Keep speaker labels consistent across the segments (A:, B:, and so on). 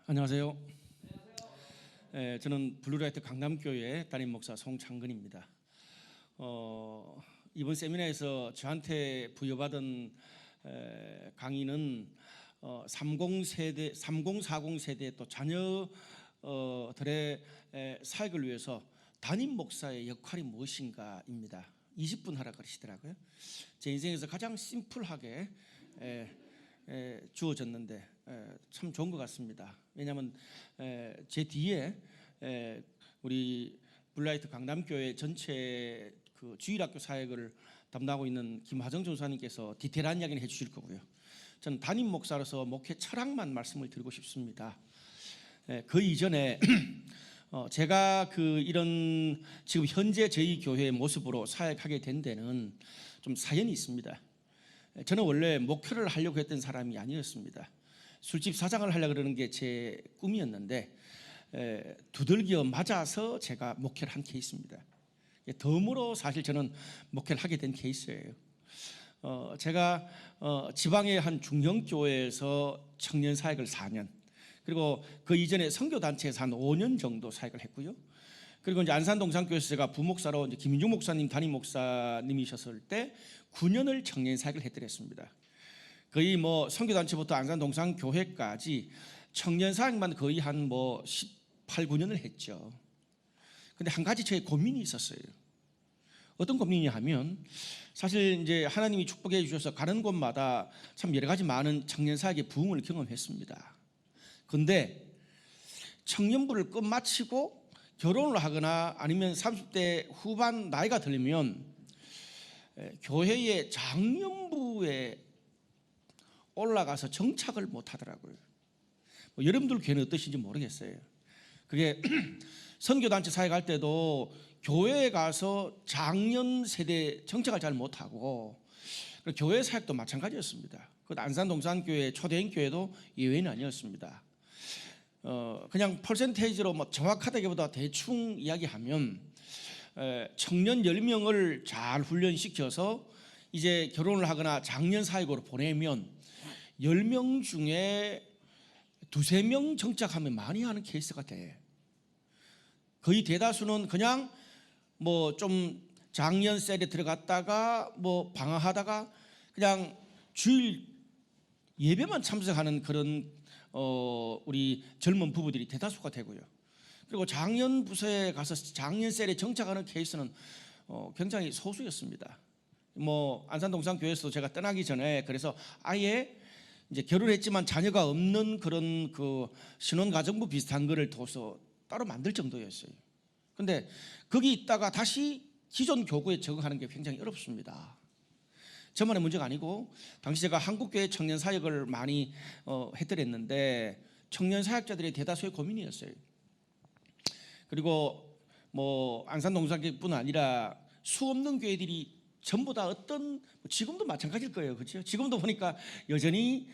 A: 안녕하세요. 저는 블루라이트 강남교회 담임 목사 송창근입니다. 이번 세미나에서 저한테 부여받은 강의는 30세대, 3040 세대 또 자녀들의 사역을 위해서 담임 목사의 역할이 무엇인가입니다. 20분 하라 그러시더라고요. 제 인생에서 가장 심플하게 주어졌는데 참 좋은 것 같습니다. 왜냐하면 제 뒤에 우리 블루라이트 강남교회 전체 그 주일학교 사역을 담당하고 있는 김하정 전사님께서 디테일한 이야기를 해주실 거고요. 저는 담임 목사로서 목회 철학만 말씀을 드리고 싶습니다. 그 이전에 제가 이런 지금 현재 저희 교회의 모습으로 사역하게 된 데는 좀 사연이 있습니다. 저는 원래 목회를 하려고 했던 사람이 아니었습니다. 술집 사장을 하려고 그러는 게 제 꿈이었는데 두들겨 맞아서 제가 목회를 한 케이스입니다. 덤으로 사실 저는 목회를 하게 된 케이스예요. 제가 지방의 한 중형교회에서 청년 사역을 4년, 그리고 그 이전에 선교단체에서 한 5년 정도 사역을 했고요. 그리고 이제 안산동산교회에서 제가 부목사로 이제 김인중 목사님 담임 목사님이셨을 때 9년을 청년 사역을 해드렸습니다. 거의 선교단체부터 안산동산교회까지 청년 사역만 거의 한 18, 9년을 했죠. 근데 한 가지 저의 고민이 있었어요. 어떤 고민이냐 하면, 사실 이제 하나님이 축복해 주셔서 가는 곳마다 참 여러 가지 많은 청년 사역의 부흥을 경험했습니다. 근데 청년부를 끝마치고 결혼을 하거나 아니면 30대 후반 나이가 들면 교회의 장년부에 올라가서 정착을 못 하더라고요. 여러분들 교회는 어떠신지 모르겠어요. 그게 선교단체 사역할 때도 교회에 가서 장년 세대 정착을 잘 못하고, 교회 사역도 마찬가지였습니다. 안산동산교회 초대인교회도 예외는 아니었습니다. 그냥 퍼센테이지로 정확하다기보다 대충 이야기하면 청년 10명을 잘 훈련시켜서 이제 결혼을 하거나 장년 사역으로 보내면 10명 중에 2-3명 정착하면 많이 하는 케이스가 돼. 거의 대다수는 그냥 좀 장년 셀에 들어갔다가 방황하다가 그냥 주일 예배만 참석하는 그런 우리 젊은 부부들이 대다수가 되고요. 그리고 장년 부서에 가서 장년 셀에 정착하는 케이스는 굉장히 소수였습니다. 안산동산교회에서 제가 떠나기 전에 그래서 아예 이제 결혼했지만 자녀가 없는 그런 신혼가정부 비슷한 거를 둬서 따로 만들 정도였어요. 근데 거기 있다가 다시 기존 교구에 적응하는 게 굉장히 어렵습니다. 저만의 문제가 아니고 당시 제가 한국교회 청년 사역을 많이 해드렸는데 청년 사역자들의 대다수의 고민이었어요. 그리고 안산동산교회뿐 아니라 수없는 교회들이 전부 다 지금도 마찬가지일 거예요. 그렇죠? 지금도 보니까 여전히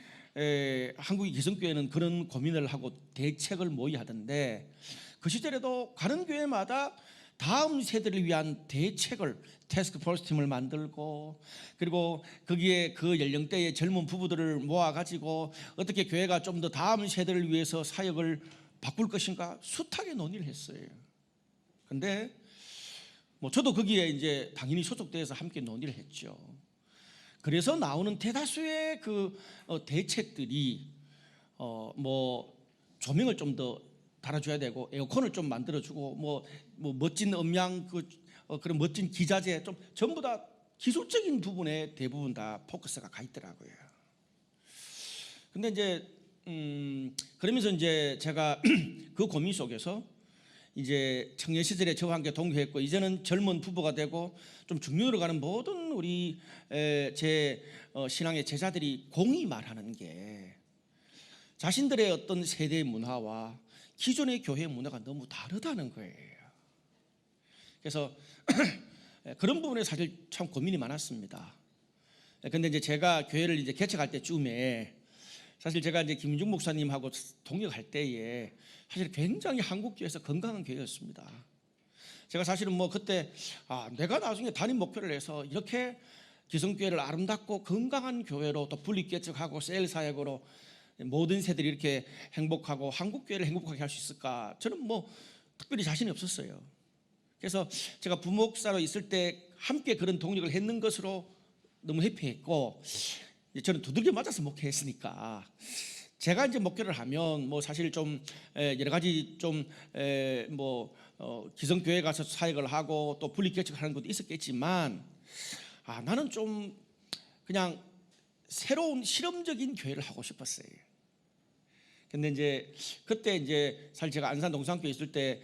A: 한국의 기성교회는 그런 고민을 하고 대책을 모의하던데, 그 시절에도 가는 교회마다 다음 세대를 위한 대책을 태스크포스 팀을 만들고, 그리고 거기에 그 연령대의 젊은 부부들을 모아가지고 어떻게 교회가 좀 더 다음 세대를 위해서 사역을 바꿀 것인가 숱하게 논의를 했어요. 근데 저도 거기에 이제 당연히 소속돼서 함께 논의를 했죠. 그래서 나오는 대다수의 대책들이 조명을 좀 더 달아줘야 되고, 에어컨을 좀 만들어주고, 멋진 음량, 그런 멋진 기자재, 전부 다 기술적인 부분에 대부분 다 포커스가 가 있더라고요. 근데 이제 그러면서 이제 제가 그 고민 속에서 이제 청년 시절에 저와 함께 동교했고, 이제는 젊은 부부가 되고 좀 중년으로 가는 모든 우리 제 신앙의 제자들이 공히 말하는 게, 자신들의 어떤 세대의 문화와 기존의 교회 문화가 너무 다르다는 거예요. 그래서 그런 부분에 사실 참 고민이 많았습니다. 근데 이제 제가 교회를 이제 개척할 때쯤에, 사실 제가 이제 김인중 목사님하고 동역할 때에 사실 굉장히 한국교회에서 건강한 교회였습니다. 제가 사실은 그때 내가 나중에 담임 목표를 해서 이렇게 기성교회를 아름답고 건강한 교회로 또 분립개척하고 셀 사역으로 모든 세대들이 이렇게 행복하고 한국 교회를 행복하게 할 수 있을까? 저는 뭐 특별히 자신이 없었어요. 그래서 제가 부목사로 있을 때 함께 그런 동력을 했는 것으로 너무 해피했고, 저는 두들겨 맞아서 목회했으니까 제가 이제 목회를 하면 뭐 사실 좀 여러 가지 좀 기성교회 가서 사역을 하고 또 분리개척을 하는 것도 있었겠지만, 나는 좀 그냥 새로운 실험적인 교회를 하고 싶었어요. 근데 이제 그때 이제 사실 제가 안산 동산교회 있을 때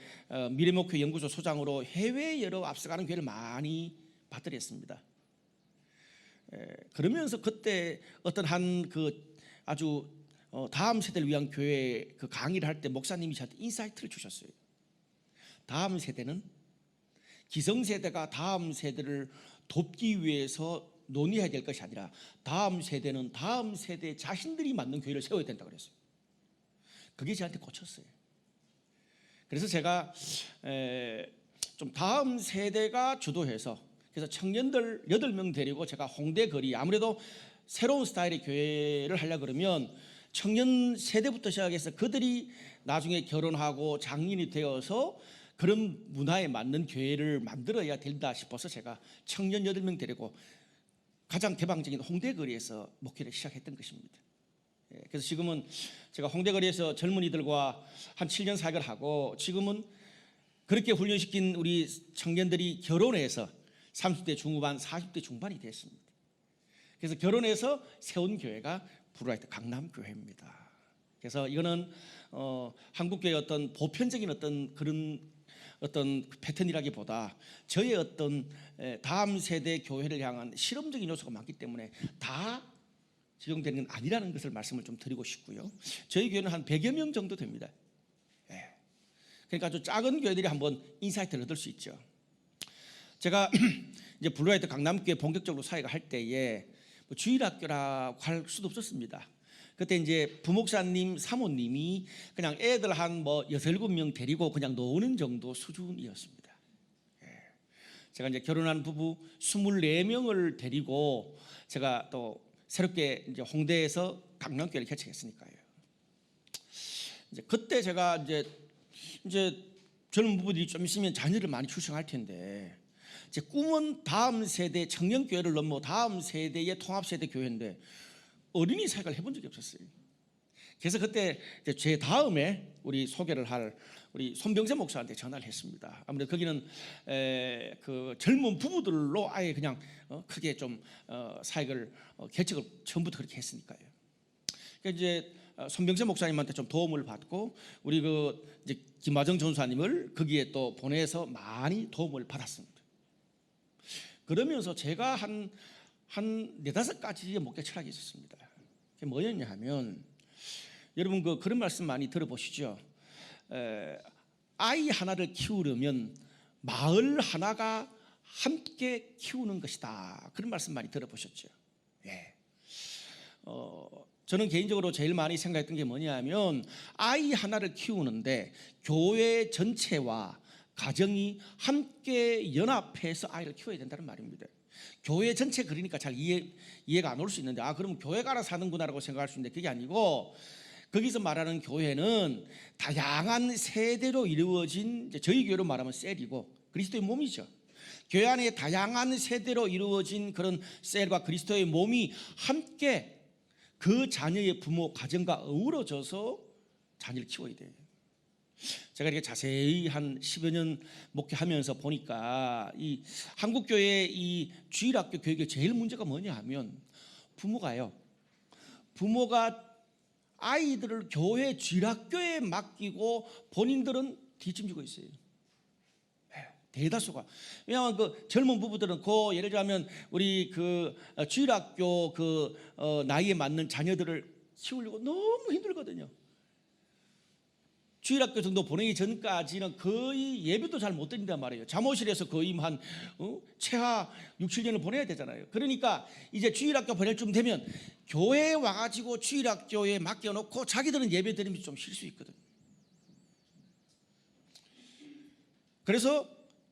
A: 미래목회 연구소 소장으로 해외 여러 앞서가는 교회를 많이 받들었습니다. 그러면서 그때 어떤 한 그 아주 다음 세대를 위한 교회 그 강의를 할 때 목사님이 저한테 인사이트를 주셨어요. 다음 세대는 기성세대가 다음 세대를 돕기 위해서 논의해야 될 것이 아니라 다음 세대는 다음 세대 자신들이 만든 교회를 세워야 된다고 그랬어요. 그게 저한테 꽂혔어요. 그래서 제가 좀 다음 세대가 주도해서, 그래서 청년들 8명 데리고 제가 홍대 거리, 아무래도 새로운 스타일의 교회를 하려고 그러면 청년 세대부터 시작해서 그들이 나중에 결혼하고 장인이 되어서 그런 문화에 맞는 교회를 만들어야 된다 싶어서 제가 청년 8명 데리고 가장 개방적인 홍대 거리에서 목회를 시작했던 것입니다. 그래서 지금은 제가 홍대 거리에서 젊은이들과 한 7년 사역을 하고, 지금은 그렇게 훈련시킨 우리 청년들이 결혼해서 30대 중후반, 40대 중반이 됐습니다. 그래서 결혼해서 세운 교회가 블라이트 강남교회입니다. 그래서 이거는 한국교회의 어떤 보편적인 어떤 그런 어떤 패턴이라기보다 저의 어떤 다음 세대 교회를 향한 실험적인 요소가 많기 때문에 다 적용되는 건 아니라는 것을 말씀을 좀 드리고 싶고요. 저희 교회는 한 100여 명 정도 됩니다. 그러니까 아주 작은 교회들이 한번 인사이트를 얻을 수 있죠. 제가 이제 블루라이트 강남교회 본격적으로 사역을 할 때에 주일학교라고 할 수도 없었습니다. 그때 이제 부목사님 사모님이 그냥 애들 한 6, 7명 데리고 그냥 노는 정도 수준이었습니다. 제가 이제 결혼한 부부 24명을 데리고 제가 또 새롭게 이제 홍대에서 강남교회를 개척했으니까요. 이제 그때 제가 이제 젊은 부부들이 좀 있으면 자녀를 많이 출생할 텐데, 제 꿈은 다음 세대 청년교회를 넘어 다음 세대의 통합세대 교회인데 어린이 사역을 해본 적이 없었어요. 그래서 그때 제 다음에 우리 소개를 할 우리 손병세 목사한테 전화를 했습니다. 아무래도 거기는 그 젊은 부부들로 아예 그냥 크게 좀 사역을 개척을 처음부터 그렇게 했으니까요. 그러니까 이제 손병세 목사님한테 좀 도움을 받고 우리 이제 김화정 전사님을 거기에 또 보내서 많이 도움을 받았습니다. 그러면서 제가 한 4-5가지의 목회 철학이 있었습니다. 그게 뭐였냐 하면, 여러분 그런 말씀 많이 들어보시죠. 아이 하나를 키우려면 마을 하나가 함께 키우는 것이다. 그런 말씀 많이 들어보셨죠. 저는 개인적으로 제일 많이 생각했던 게 뭐냐면, 아이 하나를 키우는데 교회 전체와 가정이 함께 연합해서 아이를 키워야 된다는 말입니다. 교회 전체 그러니까 잘 이해가 안 올 수 있는데, 그러면 교회가 알아서 하는구나라고 생각할 수 있는데 그게 아니고, 거기서 말하는 교회는 다양한 세대로 이루어진, 저희 교회로 말하면 셀이고 그리스도의 몸이죠. 교회 안에 다양한 세대로 이루어진 그런 셀과 그리스도의 몸이 함께 그 자녀의 부모 가정과 어우러져서 자녀를 키워야 돼요. 제가 이렇게 자세히 한 10여 년 목회하면서 보니까 이 한국교회의 이 주일학교 교육의 제일 문제가 뭐냐 하면, 부모가 아이들을 교회 주일학교에 맡기고 본인들은 뒷짐지고 있어요. 대다수가. 왜냐하면 그 젊은 부부들은 예를 들면 우리 주일학교 나이에 맞는 자녀들을 키우려고 너무 힘들거든요. 주일학교 정도 보내기 전까지는 거의 예배도 잘 못 드린단 말이에요. 잠옷실에서 거의 한 최하 6, 7년을 보내야 되잖아요. 그러니까 이제 주일학교 보낼 쯤 되면 교회에 와가지고 주일학교에 맡겨놓고 자기들은 예배 드리면서 좀 쉴 수 있거든요. 그래서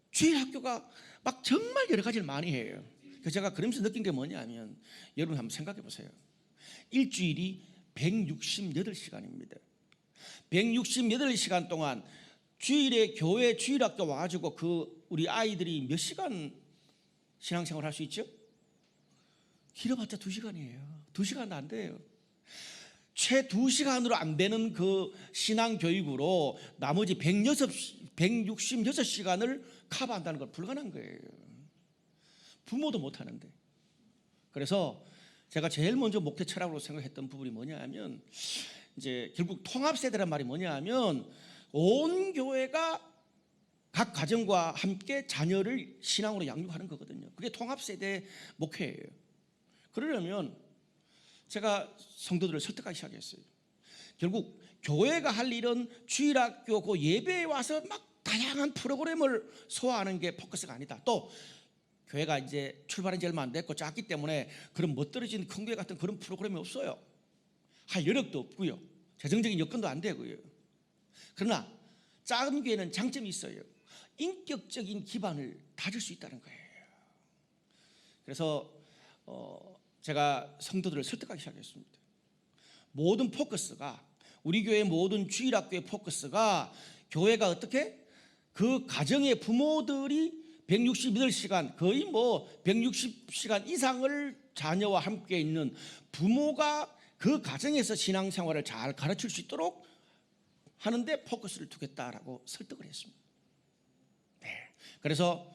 A: 주일학교가 막 정말 여러 가지를 많이 해요. 그래서 제가 그러면서 느낀 게 뭐냐면, 여러분 한번 생각해 보세요. 일주일이 168시간입니다. 168시간 동안 주일에 교회 주일학교 와가지고 우리 아이들이 몇 시간 신앙생활 할 수 있죠? 길어봤자 2시간이에요. 2시간도 안 돼요. 최 2시간으로 안 되는 그 신앙교육으로 나머지 166시간을 커버한다는 건 불가능한 거예요. 부모도 못하는데. 그래서 제가 제일 먼저 목회 철학으로 생각했던 부분이 뭐냐 하면, 이제 결국 통합세대란 말이 뭐냐 하면, 온 교회가 각 가정과 함께 자녀를 신앙으로 양육하는 거거든요. 그게 통합세대 목회예요. 그러려면 제가 성도들을 설득하기 시작했어요. 결국 교회가 할 일은 주일학교 그 예배에 와서 막 다양한 프로그램을 소화하는 게 포커스가 아니다. 또 교회가 이제 출발한 지 얼마 안 됐고 작기 때문에 그런 멋들어진 큰 교회 같은 그런 프로그램이 없어요. 할 여력도 없고요. 재정적인 여건도 안 되고요. 그러나 작은 교회는 장점이 있어요. 인격적인 기반을 다질 수 있다는 거예요. 그래서 제가 성도들을 설득하기 시작했습니다. 모든 포커스가, 우리 교회 모든 주일학교의 포커스가, 교회가 어떻게 그 가정의 부모들이 168시간, 거의 뭐 160시간 이상을 자녀와 함께 있는 부모가 그 가정에서 신앙생활을 잘 가르칠 수 있도록 하는데 포커스를 두겠다라고 설득을 했습니다. 네. 그래서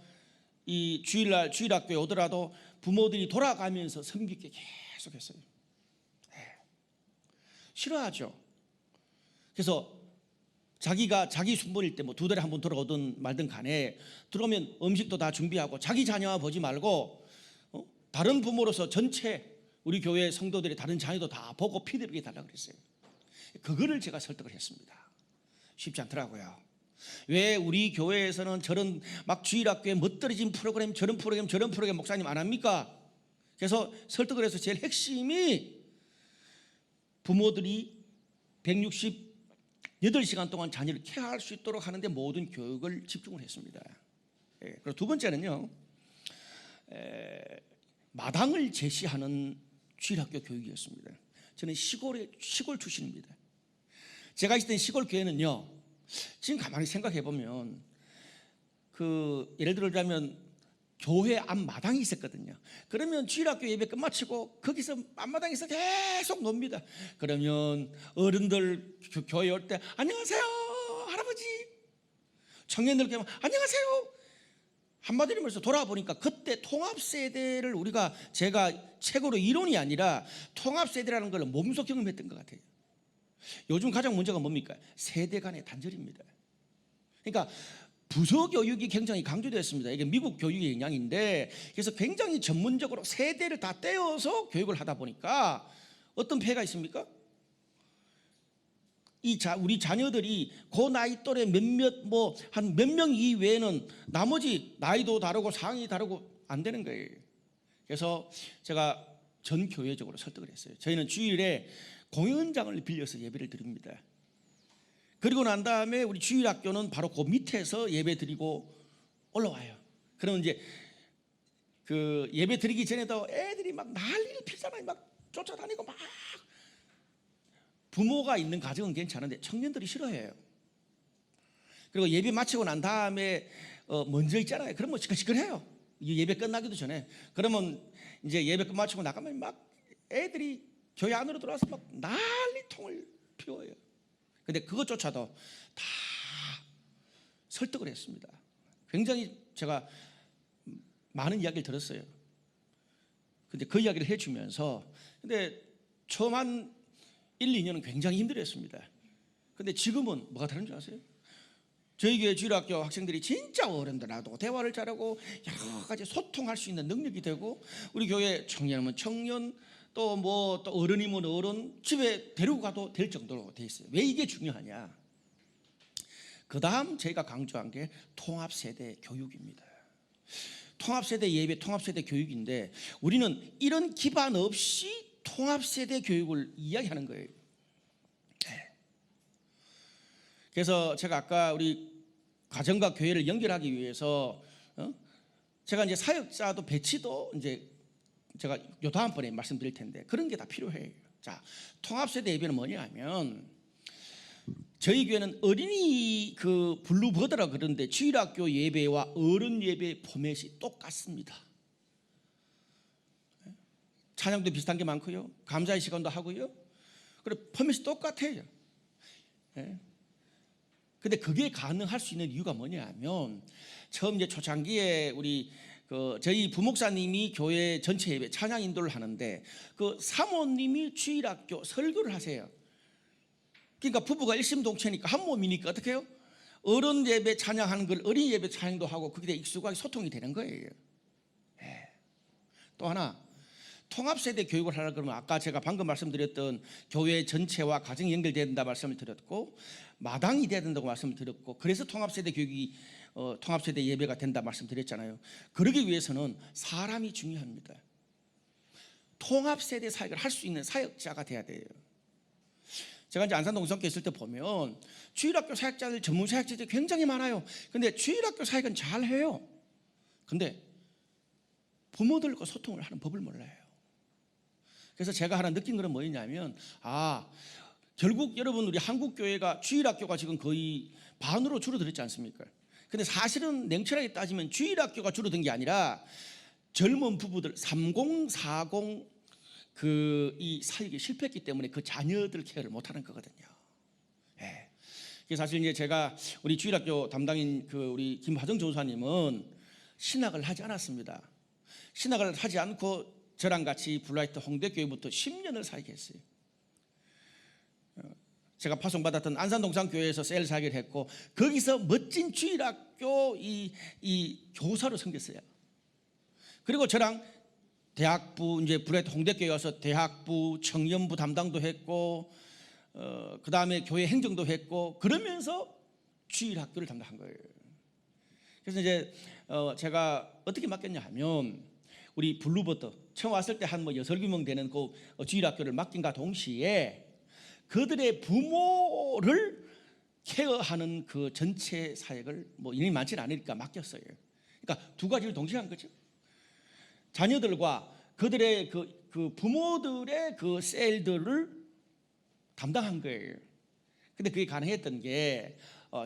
A: 이 주일날 주일학교에 오더라도 부모들이 돌아가면서 섬기게 계속했어요. 네. 싫어하죠. 그래서 자기가 자기 순번일 때 뭐 2달에 한 번 돌아오든 말든 간에 들어오면 음식도 다 준비하고 자기 자녀와 보지 말고 다른 부모로서 전체 우리 교회 성도들의 다른 자녀도 다 보고 피드백해 달라고 그랬어요. 그거를 제가 설득을 했습니다. 쉽지 않더라고요. 왜 우리 교회에서는 저런 막 주일학교에 멋들어진 프로그램, 저런 프로그램 목사님 안 합니까? 그래서 설득을 해서 제일 핵심이 부모들이 168시간 동안 자녀를 케어할 수 있도록 하는데 모든 교육을 집중을 했습니다. 그리고 두 번째는요, 마당을 제시하는 주일학교 교육이었습니다. 저는 시골 출신입니다. 제가 있었던 시골 교회는요, 지금 가만히 생각해 보면 예를 들자면 교회 앞마당이 있었거든요. 그러면 주일학교 예배 끝마치고 거기서 앞마당에서 계속 놉니다. 그러면 어른들 교회 올 때 안녕하세요 할아버지, 청년들 깨면 안녕하세요 한마디로 말해서 돌아보니까 그때 통합세대를 제가 책으로 이론이 아니라 통합세대라는 걸 몸소 경험했던 것 같아요. 요즘 가장 문제가 뭡니까? 세대 간의 단절입니다. 그러니까 부서 교육이 굉장히 강조되었습니다. 이게 미국 교육의 영향인데, 그래서 굉장히 전문적으로 세대를 다 떼어서 교육을 하다 보니까 어떤 폐해가 있습니까? 우리 자녀들이 그 나이 또래 한 몇 명 이외에는 나머지 나이도 다르고 상황이 다르고 안 되는 거예요. 그래서 제가 전 교회적으로 설득을 했어요. 저희는 주일에 공연장을 빌려서 예배를 드립니다. 그리고 난 다음에 우리 주일학교는 바로 그 밑에서 예배 드리고 올라와요. 그러면 이제 그 예배 드리기 전에도 애들이 막 난리를 피잖아요. 막 쫓아다니고 막. 부모가 있는 가정은 괜찮은데 청년들이 싫어해요. 그리고 예배 마치고 난 다음에 먼저 있잖아요. 그러면 시끌시끌해요. 예배 끝나기도 전에. 그러면 이제 예배 끝마치고 나가면 막 애들이 교회 안으로 들어와서 막 난리통을 피워요. 근데 그것조차도 다 설득을 했습니다. 굉장히 제가 많은 이야기를 들었어요. 근데 그 이야기를 해주면서, 근데 처음 한 1, 2년은 굉장히 힘들었습니다. 근데 지금은 뭐가 다른 줄 아세요? 저희 교회 주일학교 학생들이 진짜 어른들하고 대화를 잘하고 여러 가지 소통할 수 있는 능력이 되고, 우리 교회 청년이면 청년, 또 어른이면 어른, 집에 데리고 가도 될 정도로 돼 있어요. 왜 이게 중요하냐? 그 다음 저희가 강조한 게 통합세대 교육입니다. 통합세대 예배, 통합세대 교육인데, 우리는 이런 기반 없이 통합세대 교육을 이야기하는 거예요. 그래서 제가 아까 우리 가정과 교회를 연결하기 위해서 제가 이제 사역자도 배치도 이제 제가 요 다음번에 말씀드릴 텐데 그런 게 다 필요해요. 자, 통합세대 예배는 뭐냐면 저희 교회는 어린이 그 블루버드라 그러는데 주일학교 예배와 어른 예배 포맷이 똑같습니다. 찬양도 비슷한 게 많고요. 감사의 시간도 하고요. 그리고 포맷이 똑같아요. 근데 그게 가능할 수 있는 이유가 뭐냐면 처음 이제 초창기에 우리 저희 부목사님이 교회 전체 예배 찬양 인도를 하는데 그 사모님이 주일학교 설교를 하세요. 그러니까 부부가 일심동체니까 한 몸이니까 어떻게 해요? 어른 예배 찬양하는 걸 어린 예배 찬양도 하고 그게 익숙하게 소통이 되는 거예요. 또 하나 통합세대 교육을 하라 그러면 아까 제가 방금 말씀드렸던 교회 전체와 가정이 연결돼야 된다 말씀을 드렸고 마당이 돼야 된다고 말씀을 드렸고 그래서 통합세대 교육이 통합세대 예배가 된다 말씀드렸잖아요. 그러기 위해서는 사람이 중요합니다. 통합세대 사역을 할 수 있는 사역자가 돼야 돼요. 제가 이제 안산 동성교회 있을 때 보면 주일학교 사역자들 전문 사역자들이 굉장히 많아요. 근데 주일학교 사역은 잘해요. 근데 부모들과 소통을 하는 법을 몰라요. 그래서 제가 하나 느낀 것은 뭐였냐면 결국 여러분 우리 한국교회가 주일학교가 지금 거의 반으로 줄어들었지 않습니까? 근데 사실은 냉철하게 따지면 주일학교가 줄어든 게 아니라 젊은 부부들 30, 40 이 사역이 실패했기 때문에 그 자녀들 케어를 못하는 거거든요. 사실 이제 제가 우리 주일학교 담당인 우리 김화정 전사님은 신학을 하지 않았습니다. 신학을 하지 않고 저랑 같이 블라이트 홍대교회부터 10년을 사역했어요. 제가 파송받았던 안산동산교회에서 셀 사역을 했고 거기서 멋진 주일학교 이 교사로 섬겼어요. 그리고 저랑 대학부 이제 블라이트 홍대교회 와서 대학부 청년부 담당도 했고 그 다음에 교회 행정도 했고 그러면서 주일학교를 담당한 거예요. 그래서 이제 제가 어떻게 맡겼냐 하면 우리 블루버드 처음 왔을 때 한 6명 되는 그 주일학교를 맡긴과 동시에 그들의 부모를 케어하는 그 전체 사역을 인원이 많지는 않으니까 맡겼어요. 그러니까 두 가지를 동시에 한 거죠. 자녀들과 그들의 그 부모들의 그 셀들을 담당한 거예요. 근데 그게 가능했던 게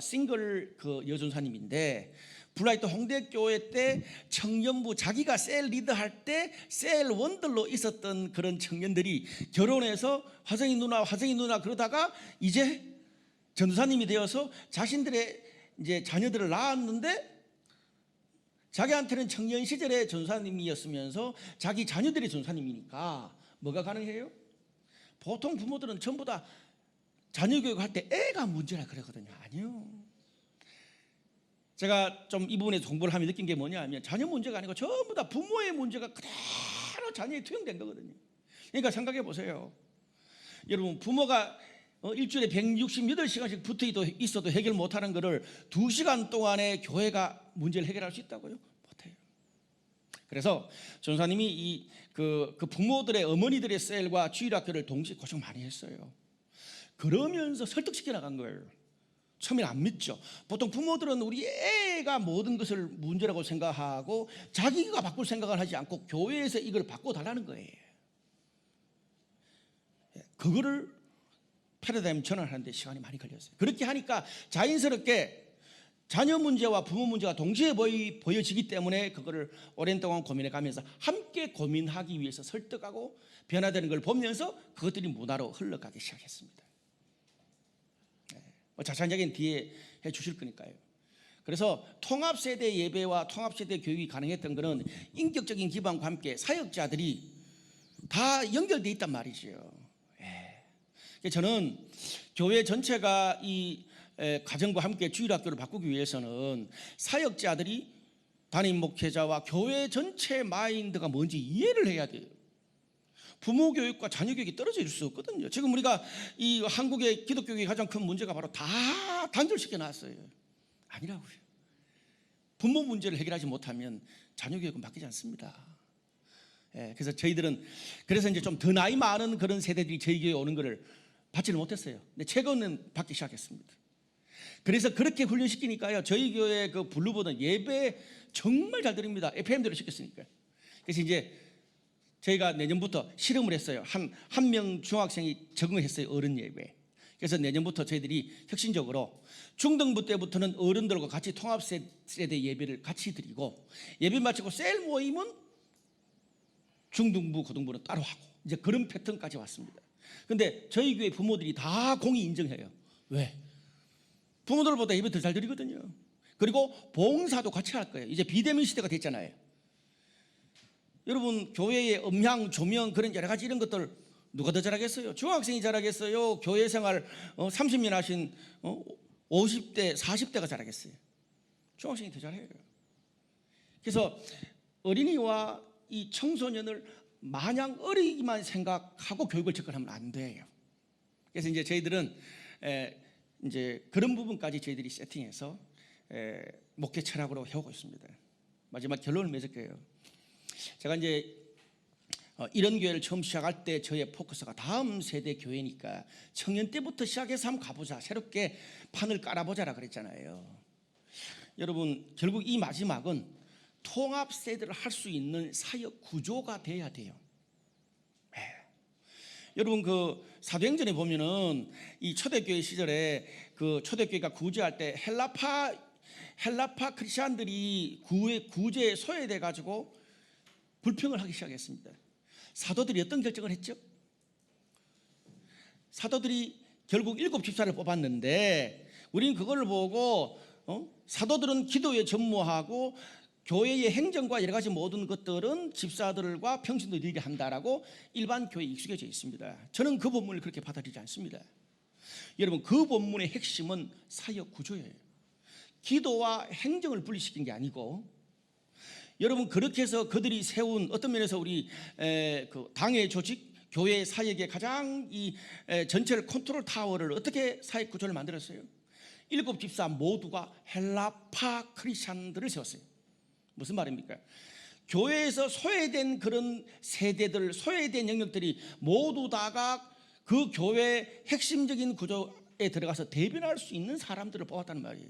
A: 싱글 여전사님인데 블라이트 홍대교회 때 청년부 자기가 셀 리더할 때 셀 원들로 있었던 그런 청년들이 결혼해서 화정이 누나 그러다가 이제 전도사님이 되어서 자신들의 이제 자녀들을 낳았는데 자기한테는 청년 시절의 전도사님이었으면서 자기 자녀들의 전도사님이니까 뭐가 가능해요? 보통 부모들은 전부 다 자녀 교육할 때 애가 문제라 그러거든요. 아니요. 제가 좀 이 부분에 공부를 하며 느낀 게 뭐냐 하면 자녀 문제가 아니고 전부 다 부모의 문제가 그대로 자녀에 투영된 거거든요. 그러니까 생각해 보세요. 여러분 부모가 일주일에 168시간씩 붙어 있어도 해결 못하는 거를 2시간 동안에 교회가 문제를 해결할 수 있다고요? 못해요. 그래서 전사님이 그 부모들의 어머니들의 셀과 주일학교를 동시에 고생 많이 했어요. 그러면서 설득시켜 나간 거예요. 처음에는 안 믿죠. 보통 부모들은 우리 애가 모든 것을 문제라고 생각하고 자기가 바꿀 생각을 하지 않고 교회에서 이걸 바꿔달라는 거예요. 그거를 패러다임 전환하는 데 시간이 많이 걸렸어요. 그렇게 하니까 자연스럽게 자녀 문제와 부모 문제가 동시에 보여지기 때문에 그거를 오랜 동안 고민해 가면서 함께 고민하기 위해서 설득하고 변화되는 걸 보면서 그것들이 문화로 흘러가기 시작했습니다. 자세한 얘기는 뒤에 해 주실 거니까요. 그래서 통합세대 예배와 통합세대 교육이 가능했던 것은 인격적인 기반과 함께 사역자들이 다 연결되어 있단 말이죠. 저는 교회 전체가 이 가정과 함께 주일학교를 바꾸기 위해서는 사역자들이 담임 목회자와 교회 전체 마인드가 뭔지 이해를 해야 돼요. 부모 교육과 자녀 교육이 떨어져 있을 수 없거든요. 지금 우리가 이 한국의 기독교의 가장 큰 문제가 바로 다 단절시켜 놨어요. 아니라고요. 부모 문제를 해결하지 못하면 자녀 교육은 바뀌지 않습니다. 그래서 저희들은 그래서 이제 좀 더 나이 많은 그런 세대들이 저희 교회에 오는 것을 받지를 못했어요. 근데 최근은 받기 시작했습니다. 그래서 그렇게 훈련시키니까요. 저희 교회 그 블루버드는 예배 정말 잘 드립니다. FM대로 시켰으니까. 그래서 이제 저희가 내년부터 실험을 했어요. 한 명 중학생이 적응했어요. 어른 예배. 그래서 내년부터 저희들이 혁신적으로 중등부 때부터는 어른들과 같이 통합세대 예배를 같이 드리고, 예배 마치고 셀 모임은 중등부, 고등부는 따로 하고, 이제 그런 패턴까지 왔습니다. 근데 저희 교회 부모들이 다 공히 인정해요. 왜? 부모들보다 예배 더 잘 드리거든요. 그리고 봉사도 같이 할 거예요. 이제 비대면 시대가 됐잖아요. 여러분, 교회의 음향, 조명, 그런 여러 가지 이런 것들 누가 더 잘하겠어요? 중학생이 잘하겠어요? 교회 생활 30년 하신 50대, 40대가 잘하겠어요? 중학생이 더 잘해요. 그래서 어린이와 이 청소년을 마냥 어리기만 생각하고 교육을 접근하면 안 돼요. 그래서 이제 저희들은 이제 그런 부분까지 저희들이 세팅해서 목회 철학으로 해오고 있습니다. 마지막 결론을 맺을게요. 제가 이제 이런 교회를 처음 시작할 때 저의 포커스가 다음 세대 교회니까 청년 때부터 시작해서 한번 가보자, 새롭게 판을 깔아보자라 그랬잖아요. 여러분, 결국 이 마지막은 통합 세대를 할 수 있는 사역 구조가 돼야 돼요. 네. 여러분, 그 사도행전에 보면은 이 초대교회 시절에 그 초대교회가 구제할 때 헬라파 크리스천들이 구제에 소외돼 가지고 불평을 하기 시작했습니다. 사도들이 어떤 결정을 했죠? 사도들이 결국 7 집사를 뽑았는데, 우리는 그걸 보고 사도들은 기도에 전무하고 교회의 행정과 여러 가지 모든 것들은 집사들과 평신도들이 한다라고 일반 교회에 익숙해져 있습니다. 저는 그 본문을 그렇게 받아들이지 않습니다. 여러분, 그 본문의 핵심은 사역 구조예요. 기도와 행정을 분리시킨 게 아니고, 여러분, 그렇게 해서 그들이 세운 어떤 면에서 우리 그 당의 조직, 교회 사역의 가장 이 전체를 컨트롤 타워를 어떻게 사역 구조를 만들었어요? 7 집사 모두가 헬라파 크리스천들을 세웠어요. 무슨 말입니까? 교회에서 소외된 그런 세대들, 소외된 영역들이 모두 다가 그 교회의 핵심적인 구조에 들어가서 대변할 수 있는 사람들을 뽑았다는 말이에요.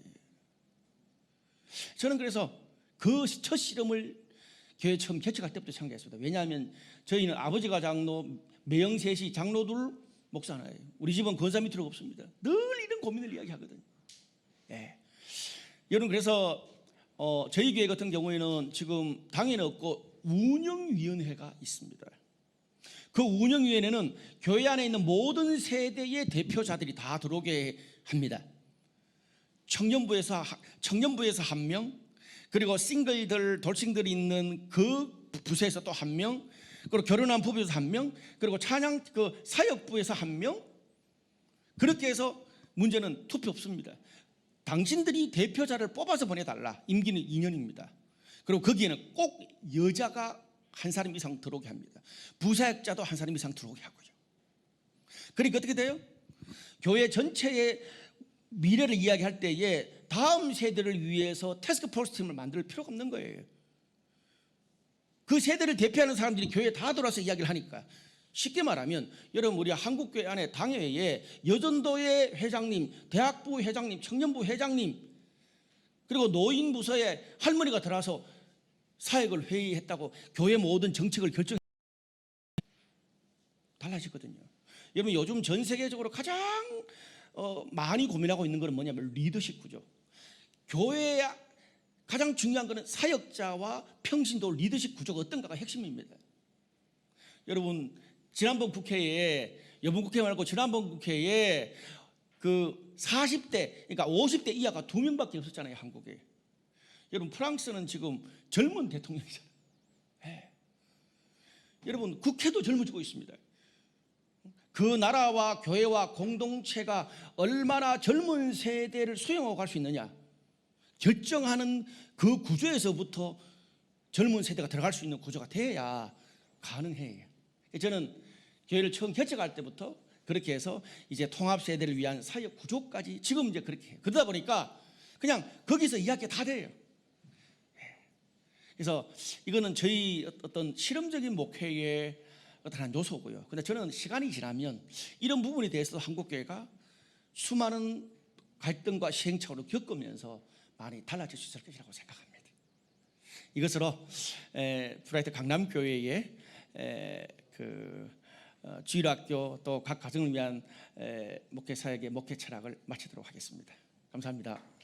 A: 저는 그래서 그 첫 실험을 교회 처음 개척할 때부터 참가했습니다. 왜냐하면 저희는 아버지가 장로, 매형 셋이 장로들, 목사 하나예요. 우리 집은 권사 밑으로 없습니다. 늘 이런 고민을 이야기하거든요. 예. 여러분, 그래서 저희 교회 같은 경우에는 지금 당에는 없고 운영위원회가 있습니다. 그 운영위원회는 교회 안에 있는 모든 세대의 대표자들이 다 들어오게 합니다. 청년부에서 1명, 그리고 싱글들, 돌싱들이 있는 그 부서에서 또 1명, 그리고 결혼한 부부에서 1명, 그리고 찬양 그 사역부에서 1명. 그렇게 해서 문제는 투표 없습니다. 당신들이 대표자를 뽑아서 보내달라. 임기는 2년입니다. 그리고 거기에는 꼭 여자가 한 사람 이상 들어오게 합니다. 부사역자도 한 사람 이상 들어오게 하고요. 그러니까 어떻게 돼요? 교회 전체의 미래를 이야기할 때에 다음 세대를 위해서 태스크포스 팀을 만들 필요가 없는 거예요. 그 세대를 대표하는 사람들이 교회에 다 들어와서 이야기를 하니까. 쉽게 말하면 여러분, 우리 한국교회 안에 당회에 여전도의 회장님, 대학부 회장님, 청년부 회장님, 그리고 노인부서에 할머니가 들어와서 사역을 회의했다고 교회 모든 정책을 결정 달라지거든요. 여러분, 요즘 전 세계적으로 가장 많이 고민하고 있는 것은 뭐냐면 리더십 구조. 교회의 가장 중요한 것은 사역자와 평신도 리더십 구조가 어떤가가 핵심입니다. 여러분, 지난번 국회에, 이번 국회 말고 지난번 국회에 그 40대, 그러니까 50대 이하가 2명밖에 없었잖아요, 한국에. 여러분, 프랑스는 지금 젊은 대통령이잖아요. 네. 여러분, 국회도 젊어지고 있습니다. 그 나라와 교회와 공동체가 얼마나 젊은 세대를 수용하고 갈 수 있느냐, 결정하는 그 구조에서부터 젊은 세대가 들어갈 수 있는 구조가 돼야 가능해요. 저는 교회를 처음 개척할 때부터 그렇게 해서 이제 통합 세대를 위한 사역 구조까지 지금 이제 그렇게 해요. 그러다 보니까 그냥 거기서 이야기가 다 돼요. 그래서 이거는 저희 어떤 실험적인 목회의 어떤 한 요소고요. 근데 저는 시간이 지나면 이런 부분에 대해서도 한국교회가 수많은 갈등과 시행착오를 겪으면서 많이 달라질 수 있을 것이라고 생각합니다. 이것으로 브라이트 강남교회의 주일학교 또 각 가정을 위한 목회 사역의 목회 철학을 마치도록 하겠습니다. 감사합니다.